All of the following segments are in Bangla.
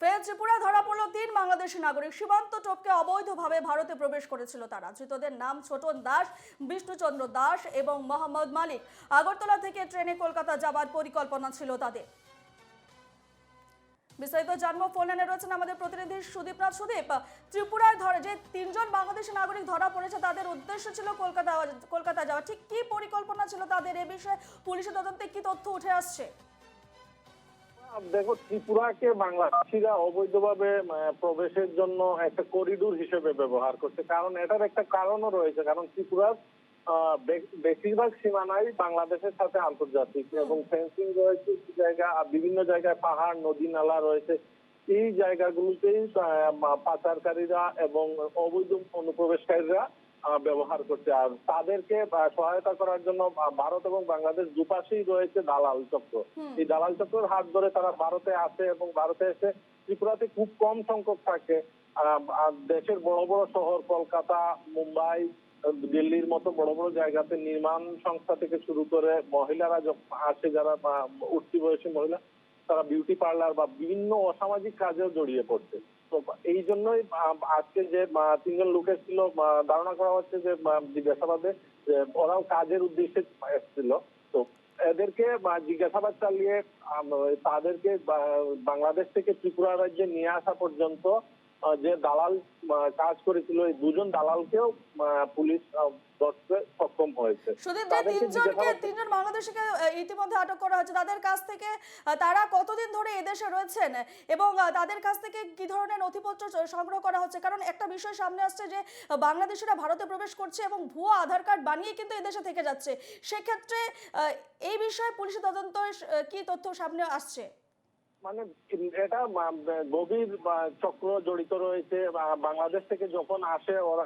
ফের ত্রিপুরা ধরা পড়ল 3 বাংলাদেশি নাগরিক। সীমান্ত টপকে অবৈধভাবে ভারতে প্রবেশ করেছিল তারা। ধৃতদের নাম ছোটন দাস, বিষ্ণুচন্দ্র দাস এবং মোহাম্মদ মালিক। আগরতলা থেকে ট্রেনে কলকাতা যাবার পরিকল্পনা ছিল তাদের। বিস্তারিত জানবো, ফোন লাইনে রয়েছেন আমাদের প্রতিনিধি সুদীপ নাথ। সুদীপ, ত্রিপুরায় যে 3 জন বাংলাদেশি নাগরিক ধরা পড়েছে তাদের উদ্দেশ্য ছিল কলকাতা যাওয়া। ঠিক কি পরিকল্পনা ছিল তাদের, এ বিষয়ে পুলিশের তদন্তে কি তথ্য উঠে আসছে? দেখো, ত্রিপুরাকে বাংলাদেশিরা অবৈধভাবে প্রবেশের জন্য একটা করিডোর হিসেবে ব্যবহার করছে। কারণ এটার একটা কারণও রয়েছে, কারণ ত্রিপুরার বেশিরভাগ সীমানাই বাংলাদেশের সাথে আন্তর্জাতিক এবং ফেন্সিং রয়েছে জায়গা, বিভিন্ন জায়গায় পাহাড় নদী নালা রয়েছে। এই জায়গাগুলোতেই পাচারকারীরা এবং অবৈধ অনুপ্রবেশকারীরা ব্যবহার করছে। আর তাদেরকে সহায়তা করার জন্য ভারত এবং বাংলাদেশ দুপাশেই রয়েছে দালাল চক্র। এই দালাল চক্রের হাত ধরে তারা ভারতে আসে এবং ভারতে এসে ত্রিপুরাতে খুব কম সংখ্যক থাকে। দেশের বড় বড় শহর কলকাতা, মুম্বাই, দিল্লির মতো বড় বড় জায়গাতে নির্মাণ সংস্থা থেকে শুরু করে মহিলারা আসে, যারা উঠতি বয়সী মহিলা, তারা বিউটি পার্লার বা বিভিন্ন অসামাজিক কাজেও জড়িয়ে পড়ছে। তো এই জন্যই আজকে যে 3 জন লোক এসেছিল, ধারণা করা হচ্ছে যে জিজ্ঞাসাবাদে ওরাও কাজের উদ্দেশ্যে এসেছিল। তো এদেরকে জিজ্ঞাসাবাদ চালিয়ে তাদেরকে বাংলাদেশ থেকে ত্রিপুরা রাজ্যে নিয়ে আসা পর্যন্ত যে দালাল কাজ করেছিল, এই 2 জন দালালকেও পুলিশ ধরতে সক্ষম হয়েছে। সুদীপ, যে 3 জন বাংলাদেশিকে ইতিমধ্যে আটক করা হয়েছে, তাদের কাছ থেকে তারা কতদিন ধরে এদেশে রয়েছেন এবং তাদের কাছ থেকে কি ধরনের নথিপত্র সংগ্রহ করা হচ্ছে? কারণ একটা বিষয় সামনে আসছে যে বাংলাদেশিরা ভারতে প্রবেশ করছে এবং ভুয়া আধার কার্ড বানিয়ে কিন্তু এদেশে থেকে যাচ্ছে। সেক্ষেত্রে এই বিষয়ে পুলিশের তদন্ত কি তথ্য সামনে আসছে? মানে এটা গভীর চক্র জড়িত রয়েছে। বাংলাদেশ থেকে যখন আসে ওরা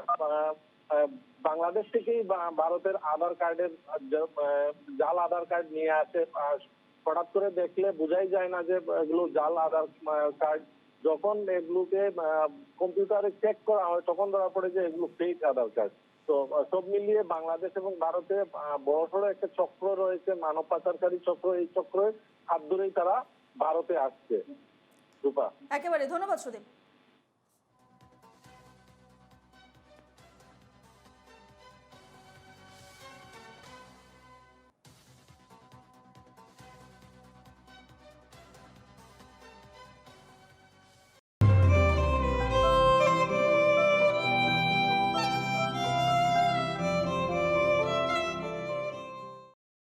বাংলাদেশ থেকেই ভারতের আধার কার্ডের জাল আধার কার্ড নিয়ে আসে। হঠাৎ করে দেখলে বোঝাই যায় না যে এগুলো জাল আধার কার্ড। যখন এগুলোকে কম্পিউটারে চেক করা হয় তখন ধরা পড়ে যে এগুলো ফেক আধার কার্ড। তো সব মিলিয়ে বাংলাদেশ এবং ভারতে বড়সড় একটা চক্র রয়েছে, মানব পাচারকারী চক্র। এই চক্রের হাত ধরেই তারা ভারতে আসছে। রূপা, একেবারে ধন্যবাদ সুদীপ।